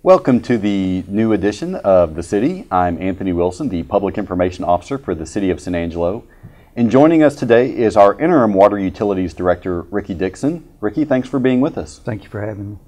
Welcome to the new edition of The City. I'm Anthony Wilson, the Public Information Officer for the City of San Angelo. And joining us today is our Interim Water Utilities Director, Ricky Dickson. Ricky, thanks for being with us. Thank you for having me.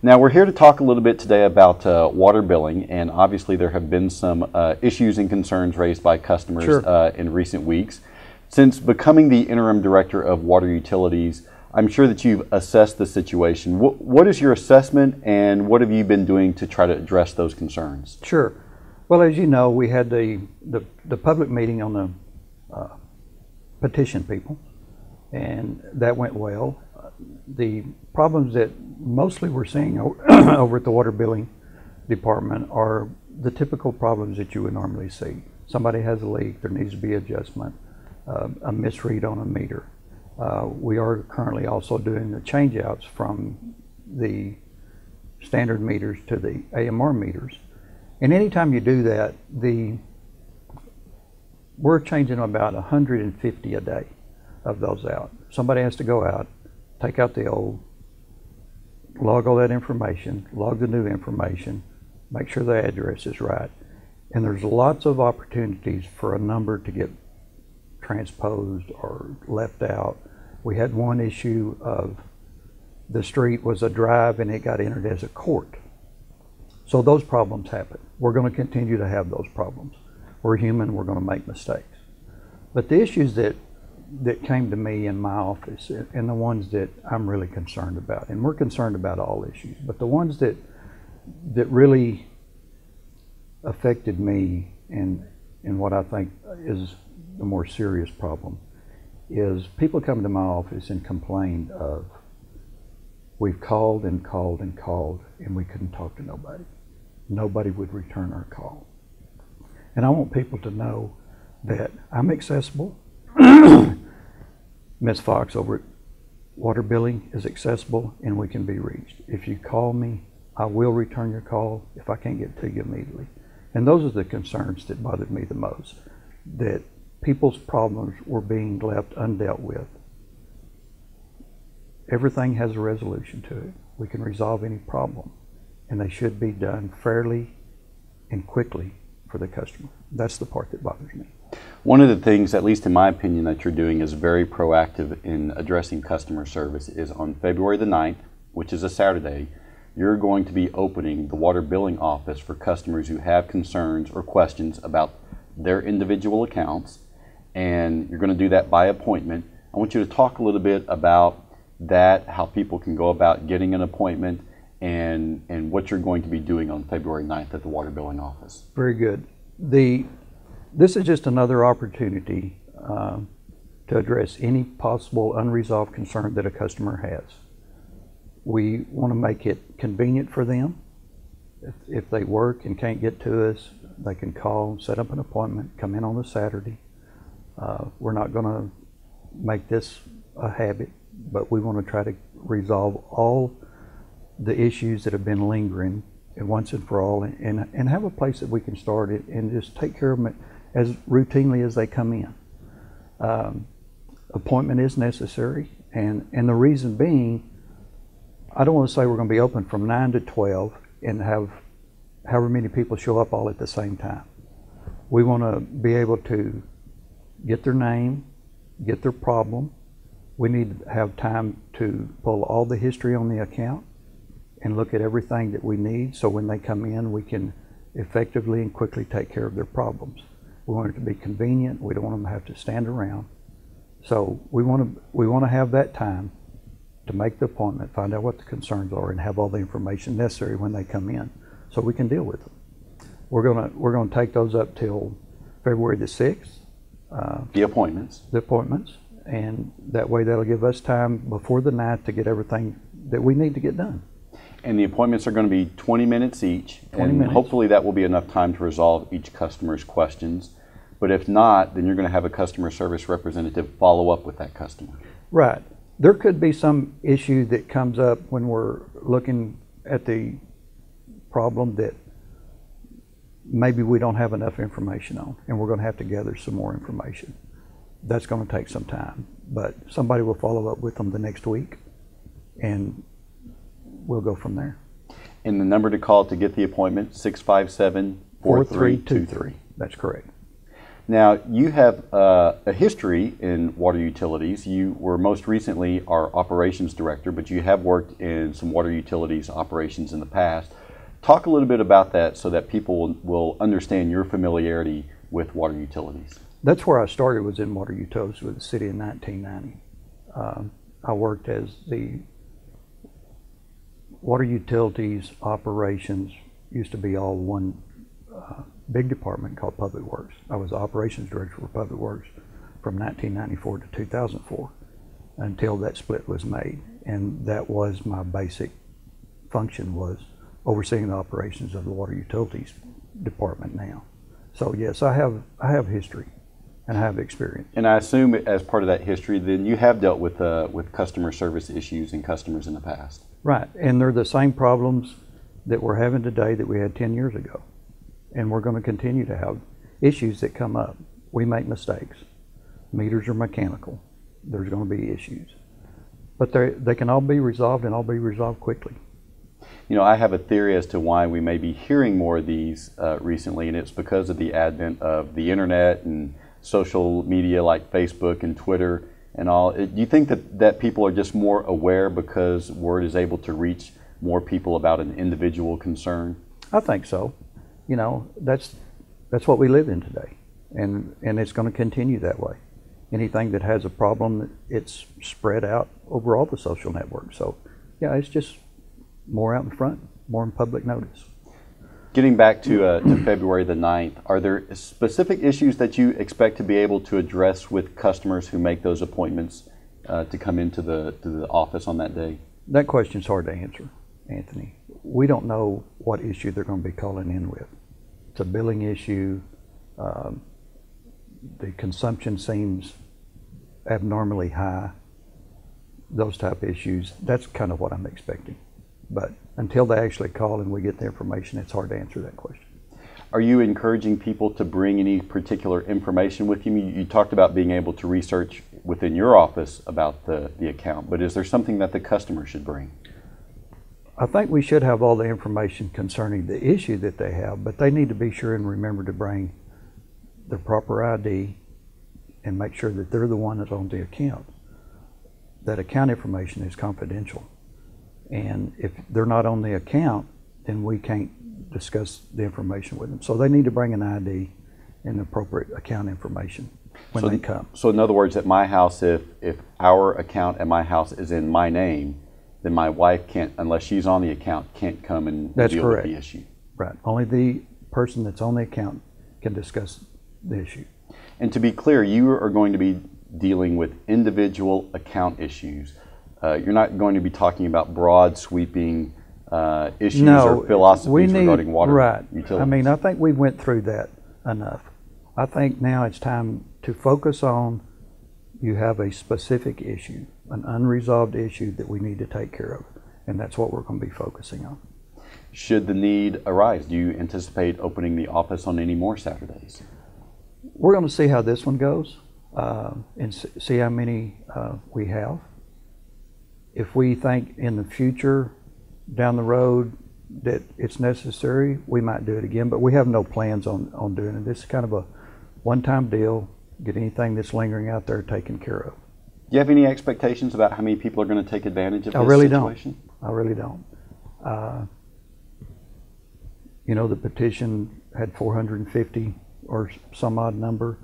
Now, we're here to talk a little bit today about water billing, and obviously there have been some issues and concerns raised by customers in recent weeks. Since becoming the Interim Director of Water Utilities, I'm sure that you've assessed the situation. What is your assessment, and what have you been doing to try to address those concerns? Sure. Well, as you know, we had the public meeting on the petition people, and that went well. The problems that mostly we're seeing over at the water billing department are the typical problems that you would normally see. Somebody has a leak, there needs to be adjustment, a misread on a meter. We are currently also doing the changeouts from the standard meters to the AMR meters. And anytime you do that, we're changing about 150 a day of those out. Somebody has to go out, take out the old, log all that information, log the new information, make sure the address is right. And there's lots of opportunities for a number to get transposed or left out. We had one issue of the street was a drive and it got entered as a court. So those problems happen. We're going to continue to have those problems. We're human, we're going to make mistakes. But the issues that came to me in my office, and the ones that I'm really concerned about, and we're concerned about all issues, but the ones that really affected me and what I think is the more serious problem is people come to my office and complain of, we've called and called and called and we couldn't talk to nobody. Nobody would return our call. And I want people to know that I'm accessible. Ms. Fox over at Water Billing is accessible and we can be reached. If you call me, I will return your call if I can't get to you immediately. And those are the concerns that bothered me the most, that people's problems were being left undealt with. Everything has a resolution to it. We can resolve any problem, and they should be done fairly and quickly for the customer. That's the part that bothers me. One of the things, at least in my opinion, that you're doing is very proactive in addressing customer service is on February the 9th, which is a Saturday, you're going to be opening the water billing office for customers who have concerns or questions about their individual accounts, and you're going to do that by appointment. I want you to talk a little bit about that, how people can go about getting an appointment, and what you're going to be doing on February 9th at the water billing office. Very good. This is just another opportunity to address any possible unresolved concern that a customer has. We want to make it convenient for them. If they work and can't get to us, they can call, set up an appointment, come in on a Saturday. We're not going to make this a habit, but we want to try to resolve all the issues that have been lingering once and for all, and have a place that we can start it and just take care of them as routinely as they come in. Appointment is necessary, and the reason being, I don't want to say we're going to be open from 9 to 12 and have however many people show up all at the same time. We want to be able to get their name, get their problem. We need to have time to pull all the history on the account and look at everything that we need, so when they come in we can effectively and quickly take care of their problems. We want it to be convenient. We don't want them to have to stand around. So we want to have that time to make the appointment, find out what the concerns are, and have all the information necessary when they come in so we can deal with them. We're going to take those up till February the 6th. The appointments. The appointments, and that way that'll give us time before the night to get everything that we need to get done. And the appointments are going to be 20 minutes each, 20 and minutes. Hopefully that will be enough time to resolve each customer's questions. But if not, then you're going to have a customer service representative follow up with that customer. Right. There could be some issue that comes up when we're looking at the problem that maybe we don't have enough information on, and we're going to have to gather some more information. That's going to take some time, but somebody will follow up with them the next week, and we'll go from there. And the number to call to get the appointment, 657-4323. That's correct. Now, you have a history in water utilities. You were most recently our operations director, but you have worked in some water utilities operations in the past. Talk a little bit about that so that people will understand your familiarity with water utilities. That's where I started, was in water utilities with the city in 1990. I worked as the water utilities operations, used to be all one big department called Public Works. I was operations director for Public Works from 1994 to 2004 until that split was made. And that was my basic function, was overseeing the operations of the water utilities department now. So yes, I have history and I have experience. And I assume as part of that history, then you have dealt with customer service issues and customers in the past. Right, and they're the same problems that we're having today that we had 10 years ago. And we're going to continue to have issues that come up. We make mistakes. Meters are mechanical. There's going to be issues. But they can all be resolved, and all be resolved quickly. You know, I have a theory as to why we may be hearing more of these recently, and it's because of the advent of the internet and social media like Facebook and Twitter and all. Do you think that people are just more aware because word is able to reach more people about an individual concern? I think so. You know, that's what we live in today, and it's going to continue that way. Anything that has a problem, it's spread out over all the social networks. So yeah, it's just more out in front, more in public notice. Getting back to February the 9th, are there specific issues that you expect to be able to address with customers who make those appointments to come into the office on that day? That question's hard to answer, Anthony. We don't know what issue they're going to be calling in with. It's a billing issue. The consumption seems abnormally high. Those type of issues, that's kind of what I'm expecting. But until they actually call and we get the information, it's hard to answer that question. Are you encouraging people to bring any particular information with you? You talked about being able to research within your office about the account, but is there something that the customer should bring? I think we should have all the information concerning the issue that they have, but they need to be sure and remember to bring the proper ID and make sure that they're the one that's on the account. That account information is confidential. And if they're not on the account, then we can't discuss the information with them. So they need to bring an ID and appropriate account information when they come. So in other words, at my house, if our account at my house is in my name, then my wife can't, unless she's on the account, can't come and deal with the issue. Right. Only the person that's on the account can discuss the issue. And to be clear, you are going to be dealing with individual account issues. You're not going to be talking about broad sweeping issues or philosophies regarding water utilities. I mean, I think we went through that enough. I think now it's time to focus on, you have a specific issue, an unresolved issue that we need to take care of, and that's what we're going to be focusing on. Should the need arise, do you anticipate opening the office on any more Saturdays? We're going to see how this one goes and see how many we have. If we think in the future, down the road, that it's necessary, we might do it again, but we have no plans on doing it. This is kind of a one-time deal, get anything that's lingering out there taken care of. Do you have any expectations about how many people are going to take advantage of this situation? I really don't. You know, the petition had 450 or some odd number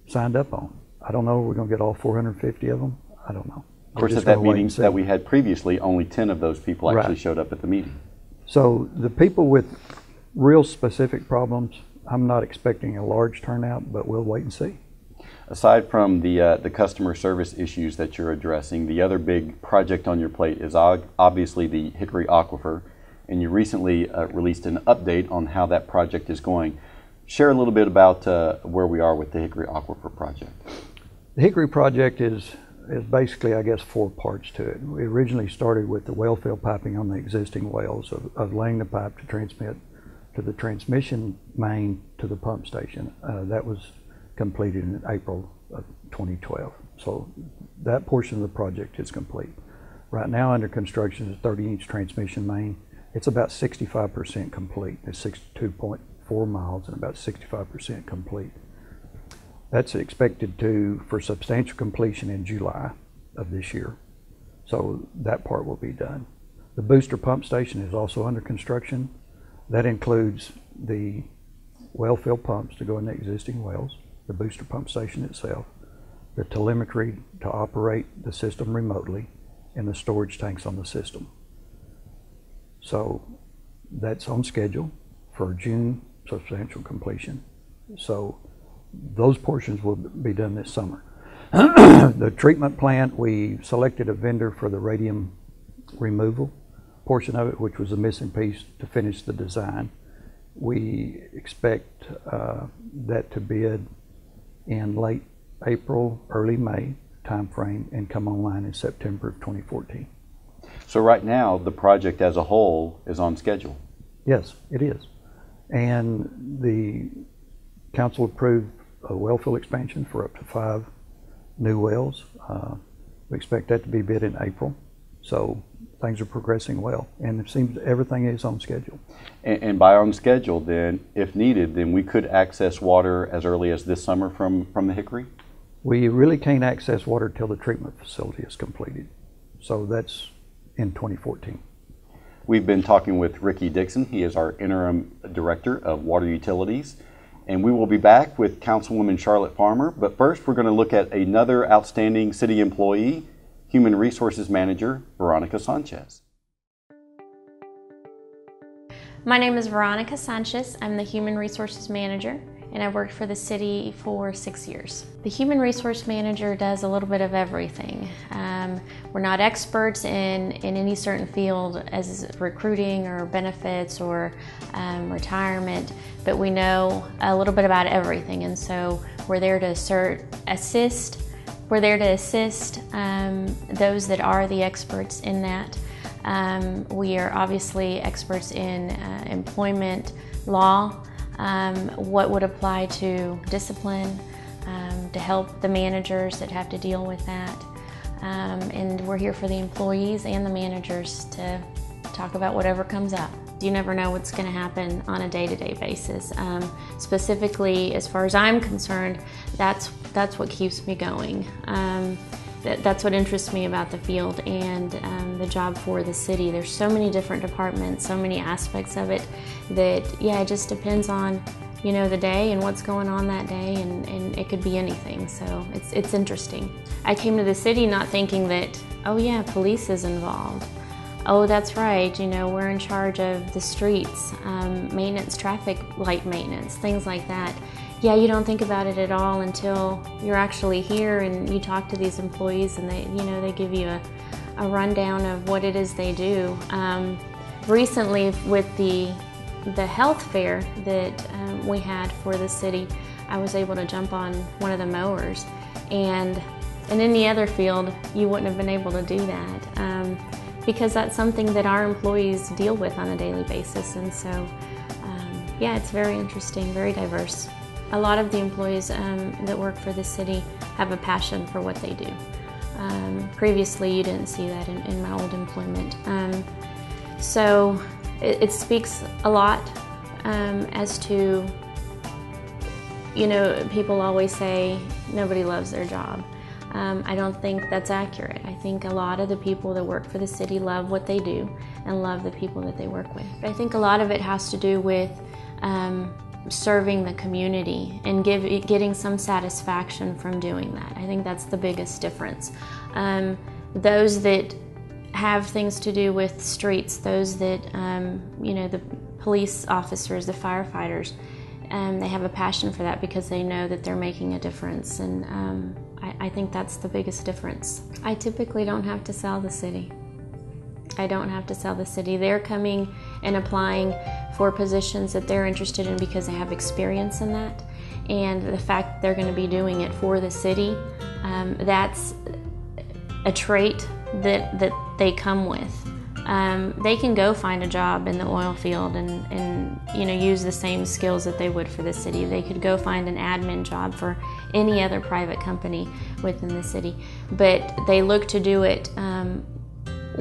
signed up on. I don't know if we're going to get all 450 of them. I don't know. Of course, at that meeting that we had previously, only 10 of those people actually showed up at the meeting. So the people with real specific problems, I'm not expecting a large turnout, but we'll wait and see. Aside from the customer service issues that you're addressing, the other big project on your plate is obviously the Hickory Aquifer, and you recently released an update on how that project is going. Share a little bit about where we are with the Hickory Aquifer project. The Hickory project is basically, I guess, 4 parts to it. We originally started with the well field piping on the existing wells of laying the pipe to transmit to the transmission main to the pump station. That was completed in April of 2012. So that portion of the project is complete. Right now under construction is a 30-inch transmission main It's about 65% complete. It's 62.4 miles and about 65% complete. That's expected for substantial completion in July of this year. So that part will be done. The booster pump station is also under construction. That includes the well fill pumps to go in the existing wells, the booster pump station itself, the telemetry to operate the system remotely, and the storage tanks on the system. So that's on schedule for June substantial completion. So those portions will be done this summer. The treatment plant, we selected a vendor for the radium removal portion of it, which was the missing piece to finish the design. We expect that to bid in late April, early May timeframe and come online in September of 2014. So right now, the project as a whole is on schedule? Yes, it is. And the council approved a well fill expansion for up to 5 new wells. We expect that to be bid in April. So things are progressing well, and it seems everything is on schedule. And by on schedule, then, if needed, then we could access water as early as this summer from the Hickory? We really can't access water till the treatment facility is completed. So that's in 2014. We've been talking with Ricky Dickson. He is our Interim Director of Water Utilities. And we will be back with Councilwoman Charlotte Farmer. But first, we're going to look at another outstanding city employee, Human Resources Manager, Veronica Sanchez. My name is Veronica Sanchez. I'm the Human Resources Manager, and I've worked for the city for 6 years. The Human Resource Manager does a little bit of everything. We're not experts in any certain field as recruiting or benefits or retirement, but we know a little bit about everything, and so we're there to assist. We're there to assist those that are the experts in that. We are obviously experts in employment law, what would apply to discipline, to help the managers that have to deal with that. And we're here for the employees and the managers to talk about whatever comes up. You never know what's going to happen on a day-to-day basis. Specifically, as far as I'm concerned, that's what keeps me going. That's what interests me about the field and the job for the city. There's so many different departments, so many aspects of it that, yeah, it just depends on, you know, the day and what's going on that day, and it could be anything. So it's interesting. I came to the city not thinking that, oh yeah, police is involved. Oh, that's right, you know, we're in charge of the streets, maintenance, traffic light maintenance, things like that. Yeah, you don't think about it at all until you're actually here and you talk to these employees and they give you a rundown of what it is they do. Recently, with the health fair that we had for the city, I was able to jump on one of the mowers, and in any other field, you wouldn't have been able to do that. Because that's something that our employees deal with on a daily basis, and so yeah, it's very interesting, very diverse. A lot of the employees that work for the city have a passion for what they do. Previously, you didn't see that in my old employment. So it speaks a lot as to, you know, people always say nobody loves their job. I don't think that's accurate. I think a lot of the people that work for the city love what they do and love the people that they work with. I think a lot of it has to do with serving the community and getting some satisfaction from doing that. I think that's the biggest difference. Those that have things to do with streets, those that, you know, the police officers, the firefighters, they have a passion for that because they know that they're making a difference, and I think that's the biggest difference. I typically don't have to sell the city. I don't have to sell the city. They're coming and applying for positions that they're interested in because they have experience in that, and the fact that they're going to be doing it for the city, that's a trait that they come with. They can go find a job in the oil field and you know, use the same skills that they would for the city. They could go find an admin job for any other private company within the city, but they look to do it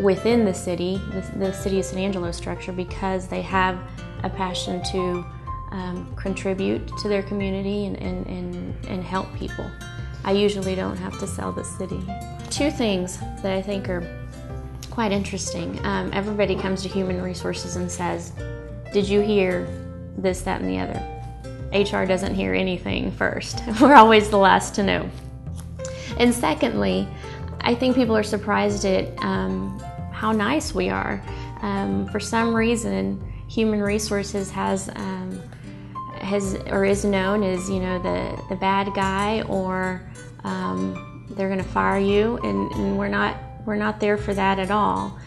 within the city, the City of San Angelo structure, because they have a passion to contribute to their community and help people. I usually don't have to sell the city. Two things that I think are quite interesting. Everybody comes to Human Resources and says, did you hear this, that, and the other? HR doesn't hear anything first. We're always the last to know. And secondly, I think people are surprised at how nice we are. For some reason, Human Resources has or is known as, you know, the bad guy, or they're going to fire you, and we're not there for that at all.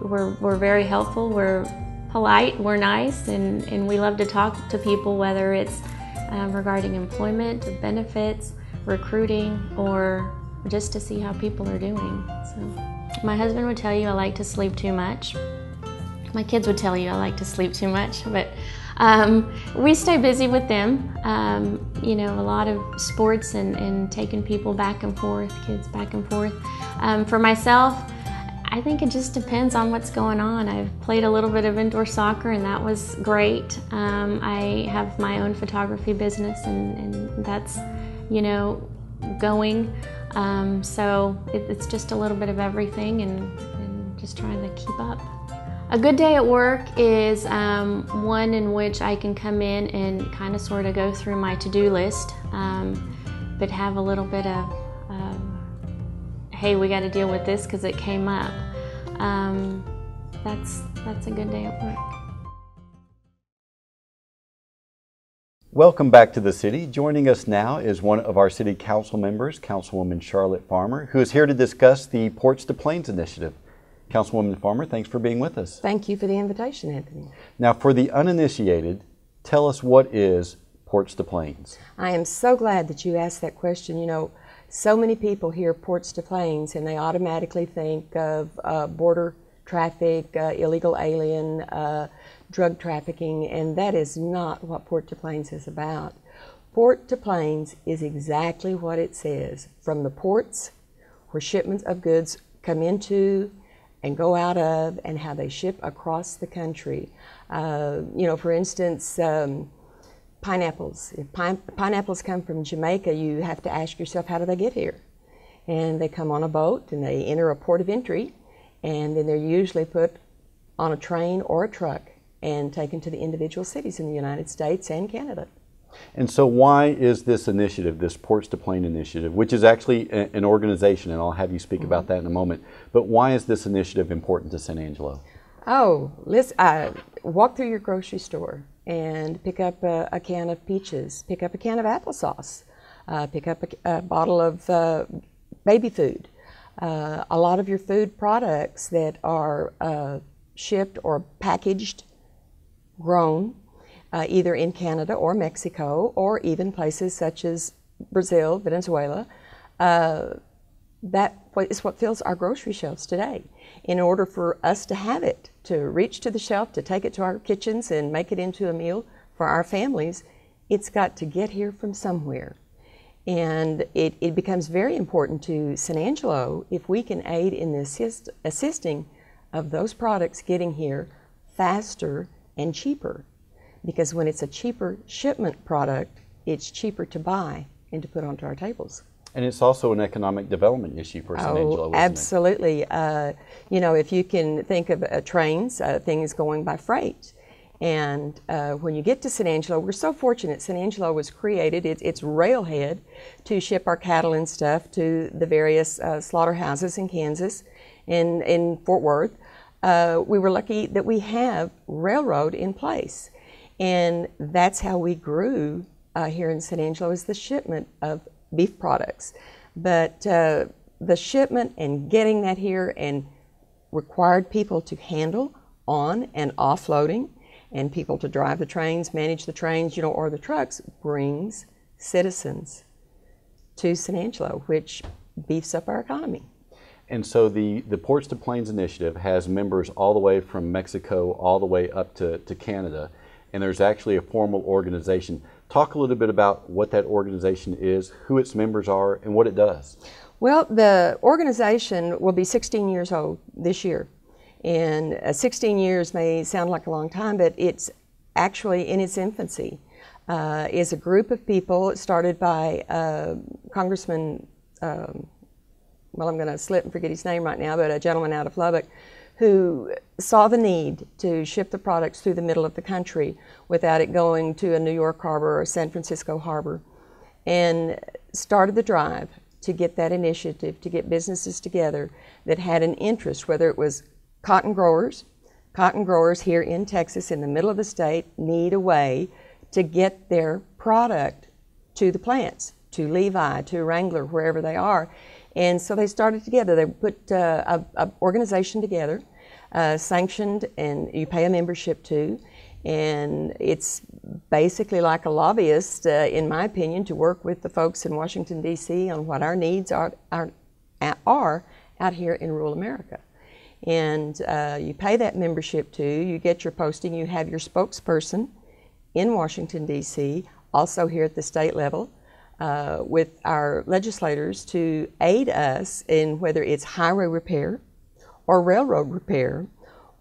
We're very helpful. We're polite. We're nice, and we love to talk to people, whether it's regarding employment, benefits, recruiting, or just to see how people are doing. So, my husband would tell you I like to sleep too much. My kids would tell you I like to sleep too much, but we stay busy with them. You know, a lot of sports and taking people back and forth, kids back and forth. For myself, I think it just depends on what's going on. I've played a little bit of indoor soccer, and that was great. I have my own photography business, and that's, you know, going. So it's just a little bit of everything, and just trying to keep up. A good day at work is one in which I can come in and kind of sort of go through my to-do list, but have a little bit of, hey, we got to deal with this because it came up. That's a good day at work. Welcome back to the city. Joining us now is one of our city council members, Councilwoman Charlotte Farmer, who is here to discuss the Ports-to-Plains initiative. Councilwoman Farmer, thanks for being with us. Thank you for the invitation, Anthony. Now, for the uninitiated, tell us, what is Ports-to-Plains? I am so glad that you asked that question. You know, so many people hear Ports-to-Plains and they automatically think of border traffic, illegal alien, drug trafficking, and that is not what Port-to-Plains is about. Port-to-Plains is exactly what it says. From the ports, where shipments of goods come into and go out of, and how they ship across the country. You know, for instance, pineapples. If pineapples come from Jamaica, you have to ask yourself, how do they get here? And they come on a boat, and they enter a port of entry, and then they're usually put on a train or a truck and taken to the individual cities in the United States and Canada. And so why is this initiative, this Ports-to-Plains initiative, which is actually an organization, and I'll have you speak about that in a moment, but why is this initiative important to San Angelo? Oh, listen, walk through your grocery store and pick up a can of peaches, pick up a can of applesauce, pick up a bottle of baby food. A lot of your food products that are shipped or packaged, grown, either in Canada or Mexico, or even places such as Brazil, Venezuela, that is what fills our grocery shelves today. In order for us to have it, to reach to the shelf, to take it to our kitchens and make it into a meal for our families, it's got to get here from somewhere. And it becomes very important to San Angelo if we can aid in the assisting of those products getting here faster and cheaper. Because when it's a cheaper shipment product, it's cheaper to buy and to put onto our tables. And it's also an economic development issue for San Angelo, isn't absolutely. You know, if you can think of trains, things going by freight. And when you get to San Angelo, we're so fortunate. San Angelo was created, it's railhead to ship our cattle and stuff to the various slaughterhouses in Kansas and in Fort Worth. We were lucky that we have railroad in place. And that's how we grew here in San Angelo, is the shipment of beef products. But the shipment and getting that here and required people to handle on and offloading, and people to drive the trains, manage the trains, you know, or the trucks, brings citizens to San Angelo, which beefs up our economy. And so the Ports-to-Plains initiative has members all the way from Mexico all the way up to Canada, and there's actually a formal organization. Talk a little bit about what that organization is, who its members are, and what it does. Well, the organization will be 16 years old this year. And 16 years may sound like a long time, but it's actually in its infancy. Is a group of people started by Congressman, well, I'm going to slip and forget his name right now, but a gentleman out of Lubbock who saw the need to ship the products through the middle of the country without it going to a New York harbor or a San Francisco harbor, and started the drive to get that initiative, to get businesses together that had an interest, whether it was cotton growers. Cotton growers here in Texas, in the middle of the state, need a way to get their product to the plants, to Levi, to Wrangler, wherever they are. And so they started together. They put an organization together, sanctioned, and you pay a membership to. And it's basically like a lobbyist, in my opinion, to work with the folks in Washington, D.C. on what our needs are out here in rural America. And you pay that membership to, you get your posting, you have your spokesperson in Washington, D.C., also here at the state level, with our legislators to aid us in whether it's highway repair or railroad repair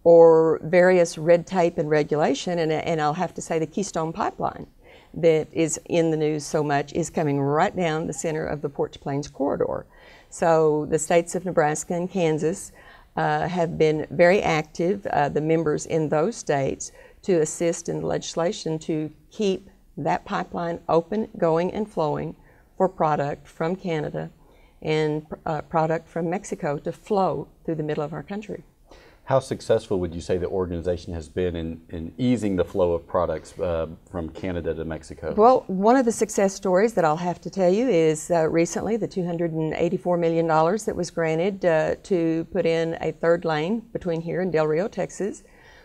or various red tape and regulation. And I'll have to say the Keystone Pipeline that is in the news so much is coming right down the center of the Port-to-Plains corridor. So the states of Nebraska and Kansas have been very active, the members in those states, to assist in the legislation to keep that pipeline open, going, and flowing for product from Canada and product from Mexico to flow through the middle of our country. How successful would you say the organization has been in easing the flow of products from Canada to Mexico? Well, one of the success stories that I'll have to tell you is recently the $284 million that was granted to put in a third lane between here and Del Rio, Texas,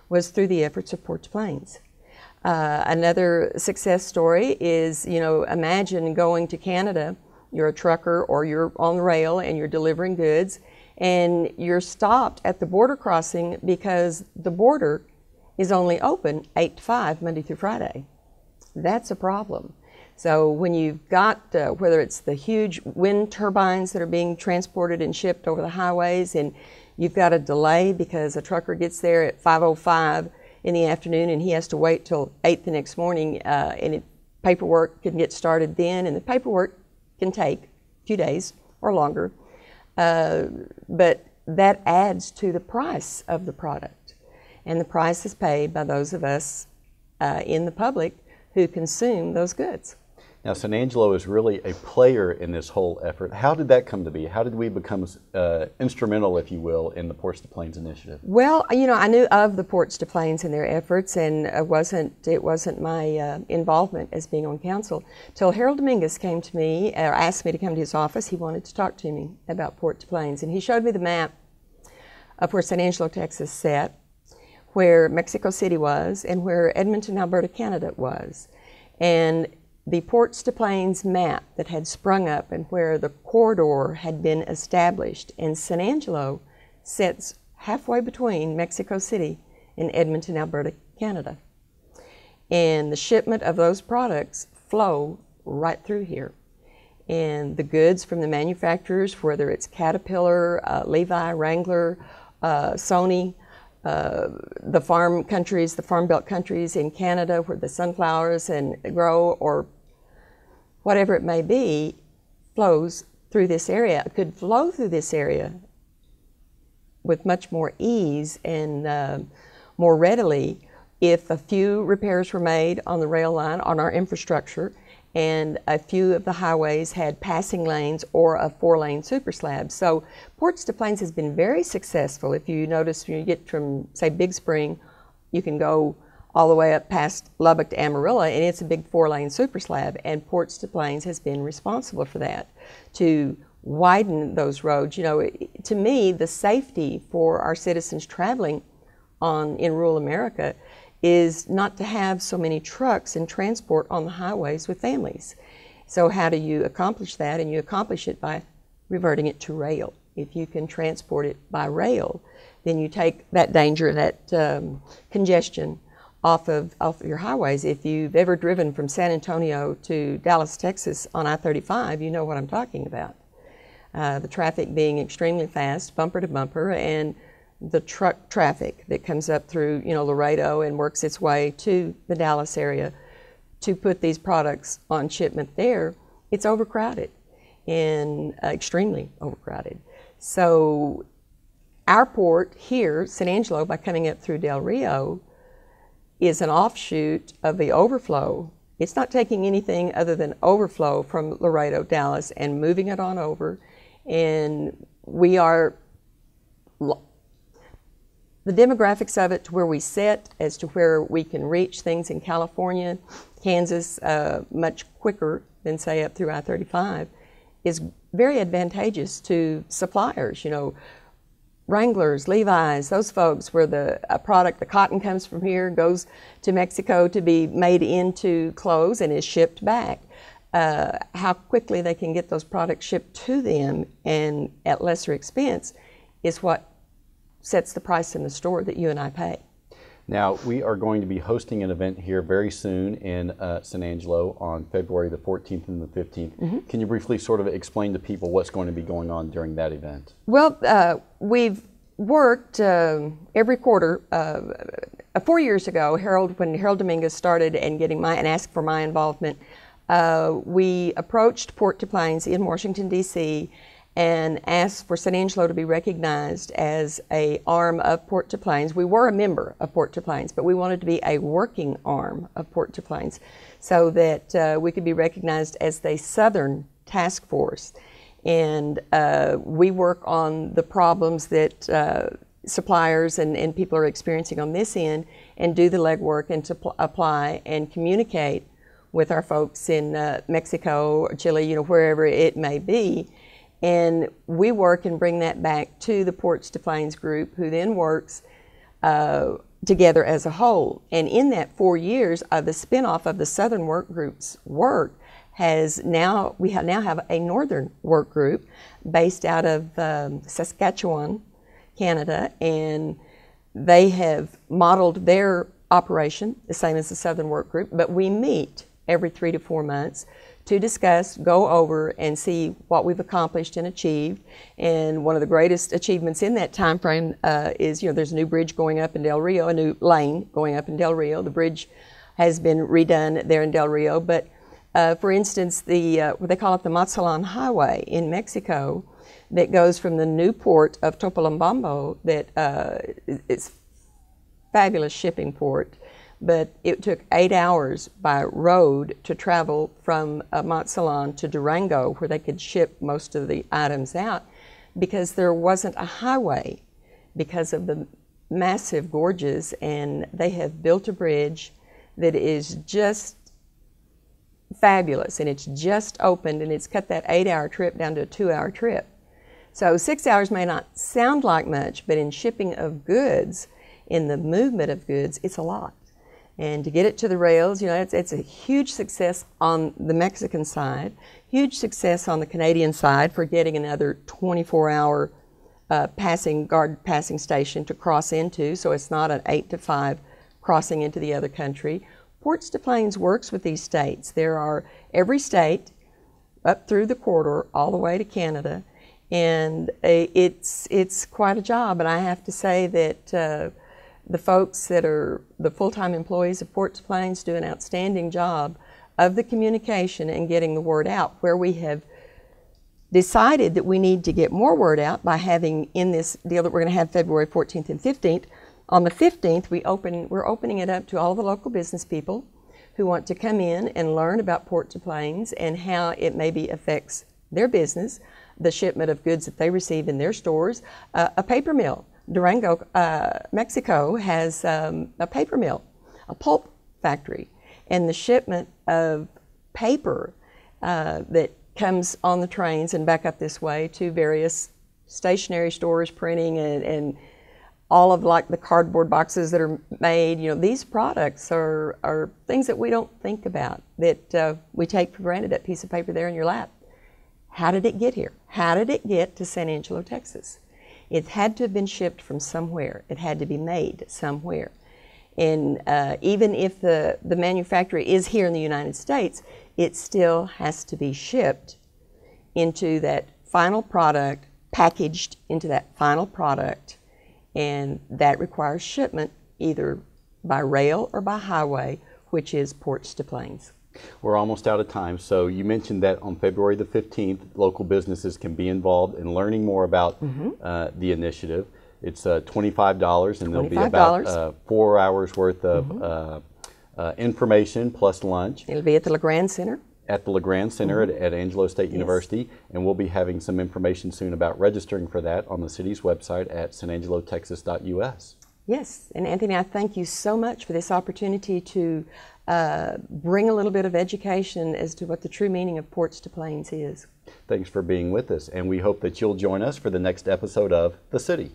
was through the efforts of Port-to-Plains. Another success story is, you know, imagine going to Canada, you're a trucker or you're on rail and you're delivering goods, and you're stopped at the border crossing because the border is only open 8 to 5 Monday through Friday. That's a problem. So when you've got, whether it's the huge wind turbines that are being transported and shipped over the highways, and you've got a delay because a trucker gets there at 5:05 in the afternoon and he has to wait till 8 the next morning, and paperwork can get started then, and the paperwork can take a few days or longer. But that adds to the price of the product. And the price is paid by those of us in the public who consume those goods. Now, San Angelo is really a player in this whole effort. How did that come to be? How did we become instrumental, if you will, in the Ports-to-Plains initiative? Well, you know, I knew of the Ports-to-Plains and their efforts, and it wasn't my involvement as being on council till Harold Dominguez came to me, or asked me to come to his office. He wanted to talk to me about Port-to-Plains, and he showed me the map of where San Angelo, Texas sat, where Mexico City was, and where Edmonton, Alberta, Canada was. And the Ports-to-Plains map that had sprung up and where the corridor had been established, and San Angelo sits halfway between Mexico City and Edmonton, Alberta, Canada. And the shipment of those products flow right through here. And the goods from the manufacturers, whether it's Caterpillar, Levi, Wrangler, Sony, the farm countries, the farm belt countries in Canada where the sunflowers and grow, or whatever it may be, flows through this area. It could flow through this area with much more ease and more readily if a few repairs were made on the rail line, on our infrastructure, and a few of the highways had passing lanes or a 4-lane super slab. So Ports-to-Plains has been very successful. If you notice, when you get from, say, Big Spring, you can go all the way up past Lubbock to Amarillo, and it's a big 4-lane super slab, and Ports-to-Plains has been responsible for that, to widen those roads. You know, to me, the safety for our citizens traveling in rural America is not to have so many trucks and transport on the highways with families. So how do you accomplish that? And you accomplish it by reverting it to rail. If you can transport it by rail, then you take that danger, that congestion off of your highways. If you've ever driven from San Antonio to Dallas, Texas on I-35, you know what I'm talking about. the traffic being extremely fast, bumper to bumper, and the truck traffic that comes up through, you know, Laredo and works its way to the Dallas area to put these products on shipment there, it's overcrowded and extremely overcrowded. So our port here, San Angelo, by coming up through Del Rio, is an offshoot of the overflow. It's not taking anything other than overflow from Laredo, Dallas, and moving it on over. And we are, the demographics of it to where we sit as to where we can reach things in California, Kansas, much quicker than say up through I-35 is very advantageous to suppliers. You know, Wranglers, Levi's, those folks where the product, the cotton comes from here, goes to Mexico to be made into clothes and is shipped back. How quickly they can get those products shipped to them and at lesser expense is what sets the price in the store that you and I pay. Now, we are going to be hosting an event here very soon in San Angelo on February the 14th and the 15th. Mm-hmm. Can you briefly sort of explain to people what's going to be going on during that event? Well, we've worked every quarter. 4 years ago, when Harold Dominguez started and asked for my involvement, we approached Port-to-Plains in Washington, D.C., and asked for San Angelo to be recognized as an arm of Port-to-Plains. We were a member of Port-to-Plains, but we wanted to be a working arm of Port-to-Plains so that we could be recognized as the Southern Task Force. And we work on the problems that suppliers and people are experiencing on this end and do the legwork and to apply and communicate with our folks in Mexico or Chile, you know, wherever it may be. And we work and bring that back to the Ports-to-Plains group, who then works together as a whole. And in that 4 years, the spinoff of the Southern Work Group's work we now have a Northern Work Group based out of Saskatchewan, Canada, and they have modeled their operation the same as the Southern Work Group, but we meet every 3 to 4 months to discuss, go over, and see what we've accomplished and achieved. And one of the greatest achievements in that time frame is, you know, there's a new bridge going up in Del Rio, a new lane going up in Del Rio. The bridge has been redone there in Del Rio, but for instance, what they call it the Mazatlan Highway in Mexico that goes from the new port of Topolobampo that is fabulous shipping port, but it took 8 hours by road to travel from Mazatlan to Durango, where they could ship most of the items out, because there wasn't a highway because of the massive gorges. And they have built a bridge that is just fabulous, and it's just opened, and it's cut that 8-hour trip down to a 2-hour trip. So 6 hours may not sound like much, but in shipping of goods, in the movement of goods, it's a lot. And to get it to the rails, you know, it's a huge success on the Mexican side, huge success on the Canadian side for getting another 24-hour guard passing station to cross into, so it's not an 8 to 5 crossing into the other country. Ports-to-Plains works with these states. There are every state up through the corridor all the way to Canada, and it's quite a job. And I have to say that the folks that are the full-time employees of Port-to-Plains do an outstanding job of the communication and getting the word out, where we have decided that we need to get more word out by having, in this deal that we're going to have February 14th and 15th, on the 15th we're opening it up to all the local business people who want to come in and learn about Port-to-Plains and how it maybe affects their business, the shipment of goods that they receive in their stores. A paper mill. Durango, Mexico has a paper mill, a pulp factory, and the shipment of paper that comes on the trains and back up this way to various stationery stores, printing, and all of like the cardboard boxes that are made. You know, these products are things that we don't think about, that we take for granted, that piece of paper there in your lap. How did it get here? How did it get to San Angelo, Texas? It had to have been shipped from somewhere. It had to be made somewhere. And even if the manufacturer is here in the United States, it still has to be shipped into that final product packaged into that final product, and that requires shipment either by rail or by highway, which is Ports-to-Plains. We're almost out of time, so you mentioned that on February the 15th, local businesses can be involved in learning more about the initiative. It's $25, and there'll be about 4 hours worth of information plus lunch. It'll be at the LeGrand Center. At the LeGrand Center at Angelo State University, and we'll be having some information soon about registering for that on the city's website at sanangelotexas.us. Yes, and Anthony, I thank you so much for this opportunity to bring a little bit of education as to what the true meaning of Ports-to-Plains is. Thanks for being with us, and we hope that you'll join us for the next episode of The City.